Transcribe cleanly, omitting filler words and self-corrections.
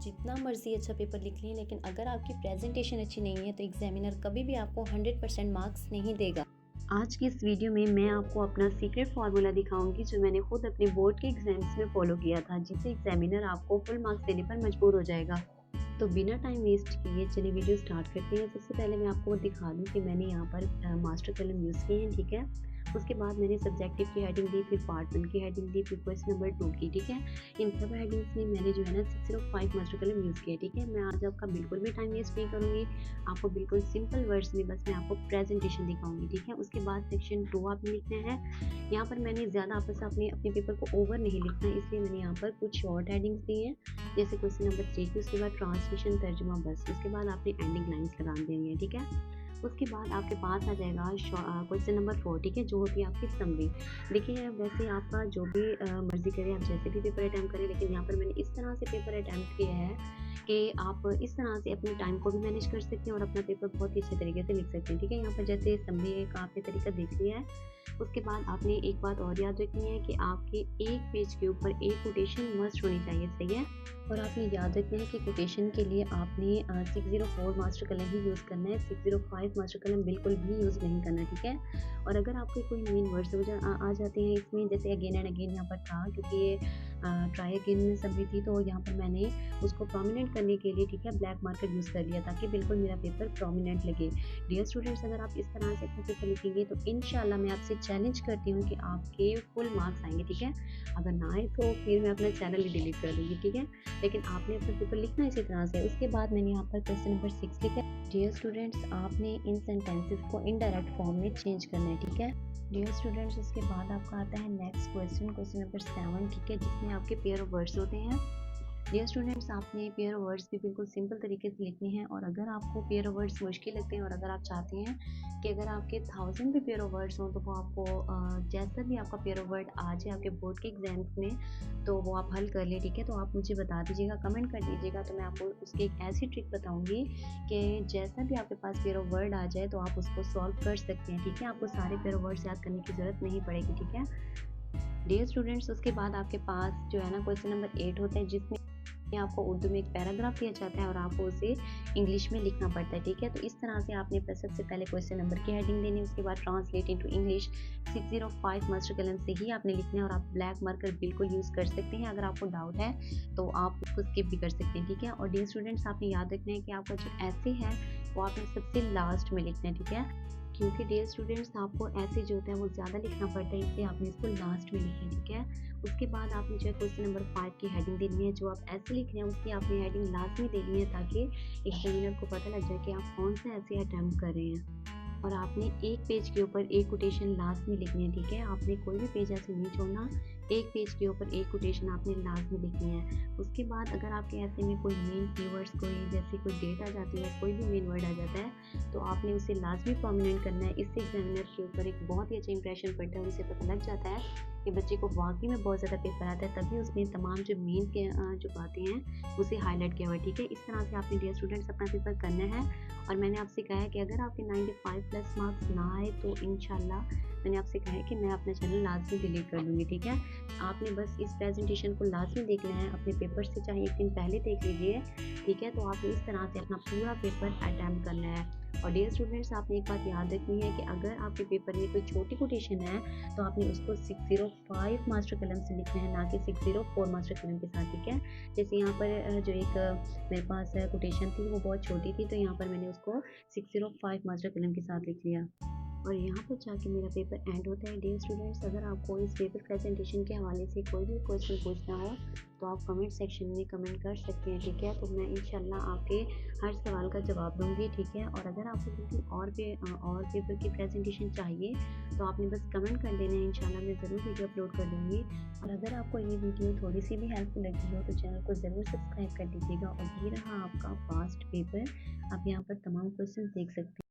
जितना मर्ज़ी अच्छा पेपर लिख लें, लेकिन अगर आपकी प्रेजेंटेशन अच्छी नहीं है तो एग्ज़ामिनर कभी भी आपको 100% मार्क्स नहीं देगा। आज की इस वीडियो में मैं आपको अपना सीक्रेट फार्मूला दिखाऊंगी जो मैंने खुद अपने बोर्ड के एग्जाम्स में फॉलो किया था, जिससे एग्जामिनर आपको फुल मार्क्स देने पर मजबूर हो जाएगा। तो बिना टाइम वेस्ट किए चलिए वीडियो स्टार्ट करते हैं। सबसे पहले मैं आपको दिखा दूं कि मैंने यहाँ पर मास्टर कलम यूज़ किए हैं, ठीक है। उसके बाद मैंने सब्जेक्टिव की हेडिंग दी, फिर पार्ट 1 की हेडिंग दी, फिर क्वेश्चन नंबर 2 की, ठीक है। इन सब हेडिंग्स में मैंने जो है ना 605 मास्टर कलम यूज़ किया, ठीक है। मैं आज आपका बिल्कुल भी टाइम वेस्ट नहीं करूँगी, आपको बिल्कुल सिंपल वर्ड्स में बस मैं आपको प्रेजेंटेशन दिखाऊंगी, ठीक है। उसके बाद सेक्शन 2 आपने लिखना है। यहाँ पर मैंने ज़्यादा आपस अपने पेपर को ओवर नहीं लिखना, इसलिए मैंने यहाँ पर कुछ शॉर्ट हेडिंग्स दी हैं, जैसे क्वेश्चन नंबर 3 की, उसके बाद ट्रांसलेशन तर्जुमा बस, उसके बाद आपने एंडिंग लाइन्स लगा देनी है, ठीक है। उसके बाद आपके पास आ जाएगा क्वेश्चन नंबर 4, ठीक है, जो होती है आपकी समरी। देखिए वैसे आपका जो भी मर्जी करे, आप जैसे भी पेपर अटैम्प्ट करें, लेकिन यहाँ पर मैंने इस तरह से पेपर अटैम्प्ट किया है कि आप इस तरह से अपने टाइम को भी मैनेज कर सकते हैं और अपना पेपर बहुत ही अच्छे तरीके से लिख सकते हैं, ठीक है। यहाँ पर जैसे समरी का आपने तरीका देख लिया है। उसके बाद आपने एक बात और याद रखनी है कि आपके एक पेज के ऊपर एक कोटेशन मस्ट होनी चाहिए, सही है। और आपने याद रखना है कि कोटेशन के लिए आपने 604 मास्टर कलम ही यूज़ करना है, 605 मास्टर कलम बिल्कुल भी यूज़ नहीं करना, ठीक है। और अगर आपके कोई मेन वर्ड्स आ जाते हैं इसमें, जैसे अगेन एंड अगेन यहाँ पर था, क्योंकि ये ट्राई अगेन में समरी थी, तो यहाँ पर मैंने उसको प्रोमिनेंट करने के लिए, ठीक है, ब्लैक मार्कर यूज़ कर लिया ताकि बिल्कुल मेरा पेपर प्रोमिनेंट लगे। डियर स्टूडेंट्स, अगर आप इस तरह से अपना पेपर लिखेंगे तो इंशाल्लाह मैं आपसे चैलेंज करती हूँ कि आपके फुल मार्क्स आएंगे, ठीक है। अगर ना आए तो फिर मैं अपना चैनल ही डिलीट कर दूँगी, ठीक है। लेकिन आपने अपना पेपर लिखना इसी तरह से। उसके बाद मैंने यहाँ पर क्वेश्चन नंबर 6 लिखा है। डियर स्टूडेंट्स, आपने इन सेंटेंसेस को इनडायरेक्ट फॉर्म में चेंज करना है, ठीक है। डियर स्टूडेंट्स, उसके बाद आपका आता है नेक्स्ट क्वेश्चन, क्वेश्चन नंबर 7, ठीक है, जिसमें आपके पेयर ऑफ वर्ड्स होते हैं। डियर स्टूडेंट्स, आपने पेयर ऑफ वर्ड्स भी बिल्कुल सिंपल तरीके से लिखने हैं, और अगर आपको पेयर ऑफ वर्ड्स मुश्किल लगते हैं और अगर आप चाहते हैं कि अगर आपके 1000 भी पेयर ऑफ वर्ड्स हों तो वो आपको जैसा भी आपका पेयर ऑफ वर्ड आ जाए आपके बोर्ड के एग्जाम्स में तो वो आप हल कर लें, ठीक है। तो आप मुझे बता दीजिएगा, कमेंट कर दीजिएगा, तो मैं आपको उसकी एक ऐसी ट्रिक बताऊँगी कि जैसा भी आपके पास पेयर ऑफ वर्ड आ जाए तो आप उसको सॉल्व कर सकते हैं, ठीक है। आपको सारे पेयर ऑफ वर्ड्स याद करने की ज़रूरत नहीं पड़ेगी, ठीक है। डियर स्टूडेंट्स, उसके बाद आपके पास जो है ना क्वेश्चन नंबर 8 होता है, जिसमें आपको उर्दू में एक पैराग्राफ दिया जाता है और आपको उसे इंग्लिश में लिखना पड़ता है, ठीक है। तो इस तरह से आपने सबसे पहले क्वेश्चन नंबर की हेडिंग देनी है, उसके बाद ट्रांसलेट इनटू इंग्लिश 605 मास्टर कलम से ही आपने लिखना है, और आप ब्लैक मार्कर बिल्कुल यूज़ कर सकते हैं। अगर आपको डाउट है तो आप उसको स्किप भी कर सकते हैं, ठीक है। और डियर स्टूडेंट्स, आपने याद रखना है कि आपका जो ऐसे है वो आपने सबसे लास्ट में लिखना है, ठीक है, क्योंकि डियर स्टूडेंट्स आपको ऐसे जो होता है वो ज़्यादा लिखना पड़ता है, इसलिए आपने इसको लास्ट में लिखना है, ठीक है। उसके बाद आपने जो है क्वेश्चन नंबर 5 की हेडिंग देनी है, जो आप ऐसे लिख रहे हैं उसकी आपने हेडिंग लास्ट में देनी है ताकि एग्जामिनर को पता लग जाए कि आप कौन सा ऐसे अटैम्प्ट कर रहे हैं। और आपने एक पेज के ऊपर एक कोटेशन लास्ट में लिखनी है, ठीक है। आपने कोई भी पेज ऐसे नहीं छोड़ना, एक पेज के ऊपर एक कोटेशन आपने लास्ट में लिखनी है। उसके बाद अगर आपके ऐसे में कोई मेन कीवर्ड्स, कोई जैसे कोई डेट आ जाती है, कोई भी मेन वर्ड आ जाता है, तो आपने उसे लाजमी प्रोमिनेंट करना है। इससे एग्जामिनर के ऊपर एक बहुत ही अच्छा इंप्रेशन पड़ता है और उसे पता लग जाता है कि बच्चे को वाकई में बहुत ज़्यादा पेपर आता है, तभी उसने तमाम जो मेन के जो बातें हैं उसे हाईलाइट किया हुआ है, ठीक है। इस तरह से आपने डियर स्टूडेंट्स अपना पेपर करना है। और मैंने आपसे कहा है कि अगर आपके 95 प्लस मार्क्स ना आए तो इंशाल्लाह मैंने आपसे कहा है कि मैं अपना चैनल लाजमी डिलीट कर दूँगी, ठीक है। आपने बस इस प्रेजेंटेशन को लाजमी देखना है, अपने पेपर से चाहे एक दिन पहले देख लीजिए, ठीक है। तो आपने इस तरह से अपना पूरा पेपर अटैम्प्ट करना है। और डियर स्टूडेंट्स, आपने एक बात याद रखनी है कि अगर आपके पेपर में कोई छोटी कोटेशन है तो आपने उसको 605 मास्टर कलम से लिखना है, ना कि 604 मास्टर कलम के साथ, ठीक है। जैसे यहाँ पर जो एक मेरे पास कोटेशन थी वो बहुत छोटी थी, तो यहाँ पर मैंने उसको 605 मास्टर कलम के साथ लिख लिया, और यहाँ पर जाके मेरा पेपर एंड होता है। डियर स्टूडेंट्स, अगर आपको इस पेपर प्रेजेंटेशन के हवाले से कोई भी क्वेश्चन पूछना हो तो आप कमेंट सेक्शन में कमेंट कर सकते हैं, ठीक है। तो मैं इंशाल्लाह आपके हर सवाल का जवाब दूंगी, ठीक है। और अगर आपको किसी और पेपर की प्रेजेंटेशन चाहिए तो आपने बस कमेंट कर देना है, इंशाल्लाह मैं ज़रूर वीडियो अपलोड कर दूँगी। और अगर आपको ये वीडियो थोड़ी सी भी हेल्पफुल लगी हो तो चैनल को ज़रूर सब्सक्राइब कर दीजिएगा। और ये रहा आपका पास्ट पेपर, आप यहाँ पर तमाम क्वेश्चन देख सकते हैं।